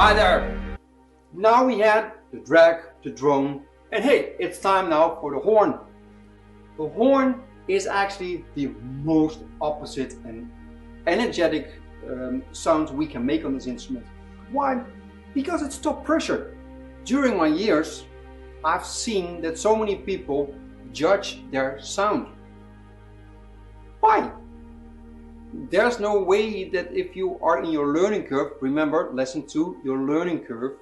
Hi there! Now we had the drag, the drone, and hey, it's time now for the horn. The horn is actually the most opposite and energetic sound we can make on this instrument. Why? Because it's top pressure. During my years, I've seen that so many people judge their sound. Why? There's no way that if you are in your learning curve, remember lesson 2, your learning curve,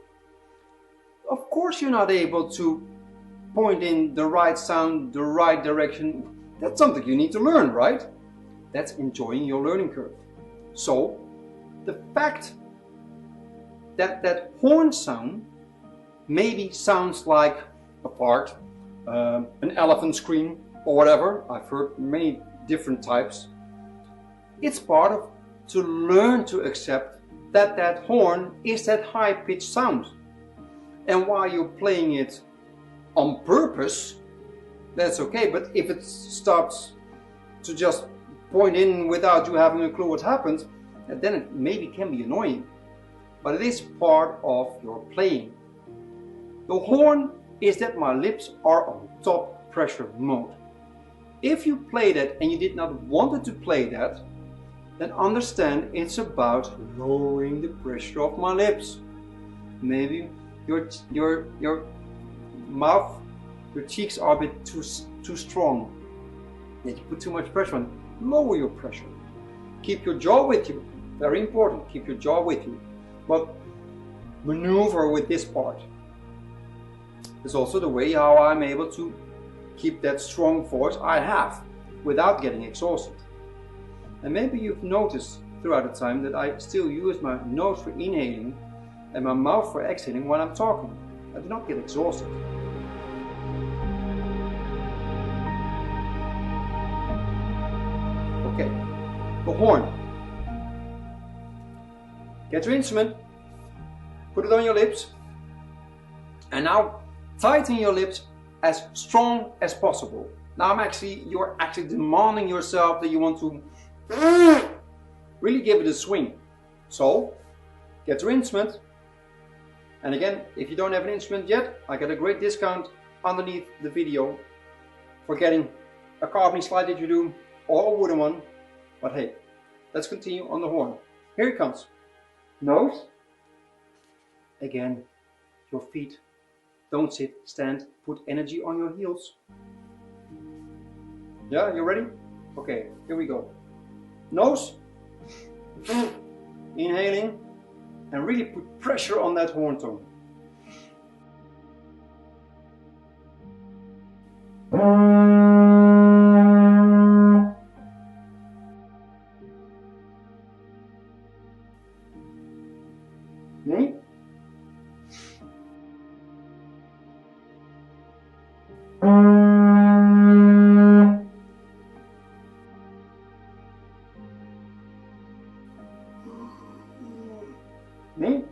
of course you're not able to point in the right sound, the right direction. That's something you need to learn, right? That's enjoying your learning curve. So the fact that that horn sound maybe sounds like a fart, an elephant scream or whatever, I've heard many different types. It's part of to learn to accept that that horn is that high-pitched sound. And while you're playing it on purpose, that's okay. But if it starts to just point in without you having a clue what happened, then it maybe can be annoying. But it is part of your playing. The horn is that my lips are on top pressure mode. If you play that and you did not want to play that, then understand it's about lowering the pressure of my lips. Maybe your mouth, your cheeks are a bit too strong. That you put too much pressure on. Lower your pressure. Keep your jaw with you. Very important. Keep your jaw with you. But maneuver with this part. It's also the way how I'm able to keep that strong voice I have without getting exhausted. And maybe you've noticed throughout the time that I still use my nose for inhaling and my mouth for exhaling when I'm talking. I do not get exhausted. Okay, the horn. Get your instrument, put it on your lips, and now tighten your lips as strong as possible. Now you're actually demanding yourself that you want to really give it a swing. So, get your instrument. And again, if you don't have an instrument yet, I got a great discount underneath the video for getting a carbon slide didgeridoo or a wooden one. But hey, let's continue on the horn. Here it comes. Nose. Again, your feet. Don't sit, stand, put energy on your heels. Yeah, you ready? Okay, here we go. Nose, inhaling, and really put pressure on that horn tone. Me? Me?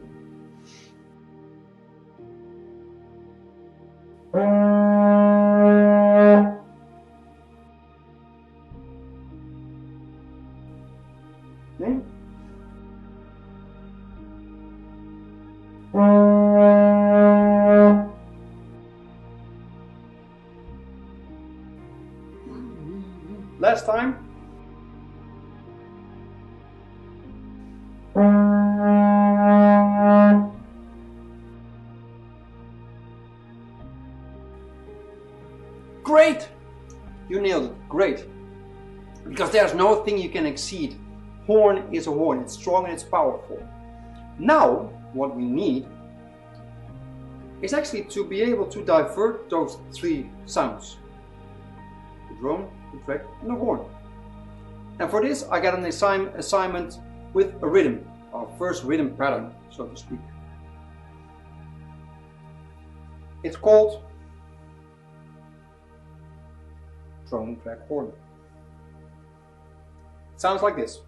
Me? Last time. Great! You nailed it. Great. Because there's no thing you can exceed. Horn is a horn. It's strong and it's powerful. Now, what we need is actually to be able to divert those 3 sounds. The drone, the drag, and the horn. And for this, I got an assignment with a rhythm. Our first rhythm pattern, so to speak. It's called drone, drag, horn. It sounds like this.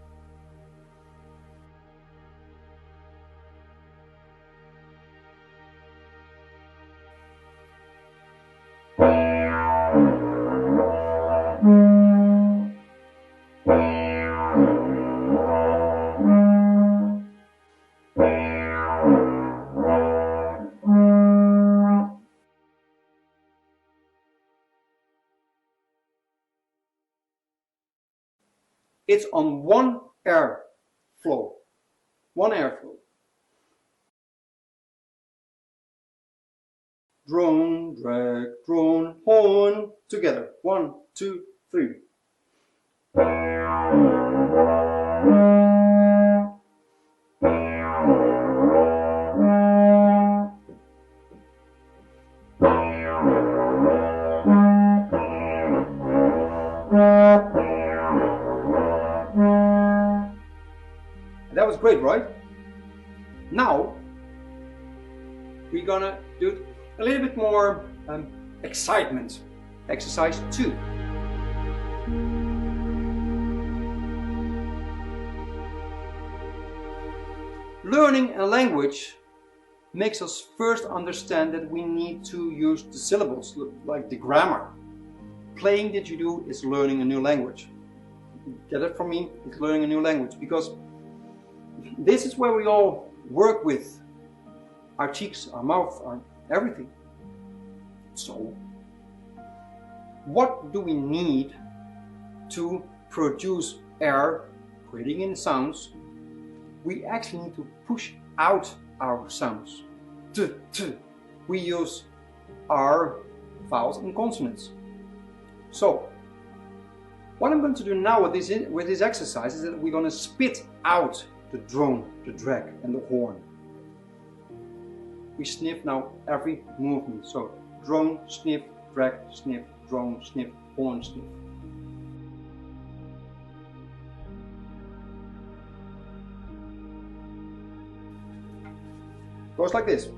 It's on one air flow. One airflow. Drone, drag, drone, horn. Together. 1, 2, 3. That was great, right? Now we're gonna do a little bit more excitement. Exercise 2. Learning a language makes us first understand that we need to use the syllables, like the grammar. Playing didgeridoo is learning a new language. Get it from me? It's learning a new language, because this is where we all work with our cheeks, our mouth, our everything. So, what do we need to produce air, creating in sounds? We actually need to push out our sounds. T, t. We use our vowels and consonants. So, what I'm going to do now with this exercise is that we're going to spit out the drone, the drag, and the horn. We sniff now every movement. So, drone, sniff, drag, sniff, drone, sniff, horn, sniff. Goes like this.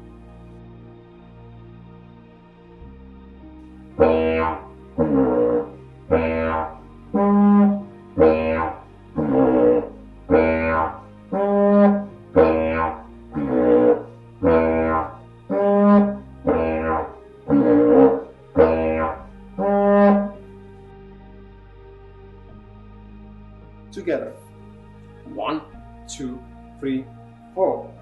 Together. 1, 2, 3, 4.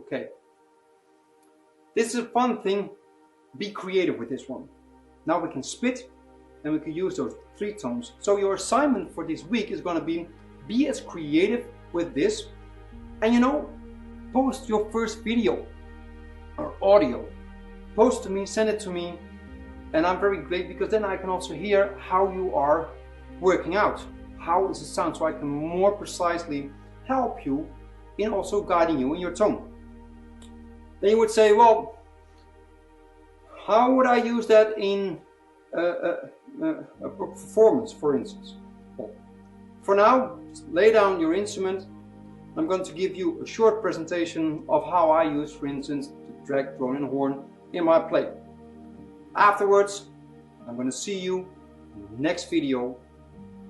Okay, this is a fun thing. Be creative with this one. Now we can spit and we can use those 3 tones. So your assignment for this week is going to be as creative with this, and post your first video or audio. Post to me, send it to me, and I'm very great, because then I can also hear how you are working out. How does it sound, so I can more precisely help you in also guiding you in your tone. Then you would say, well, how would I use that in a performance, for instance? Well, for now, lay down your instrument. I'm going to give you a short presentation of how I use, for instance, the drag, drone, and horn in my play. Afterwards, I'm going to see you in the next video.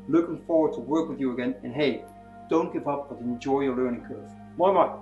Looking forward to work with you again. And hey, don't give up, but enjoy your learning curve. Moi moi.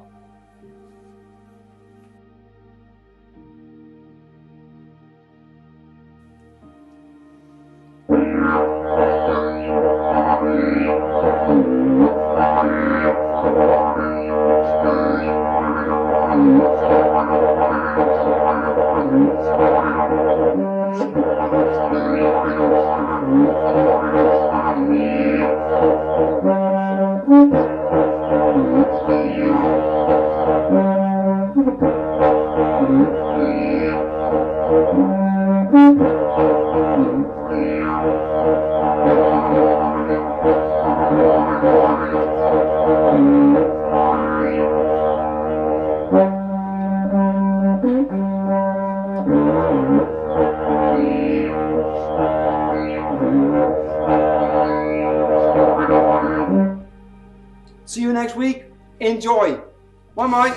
See you next week. Enjoy. Moin moin!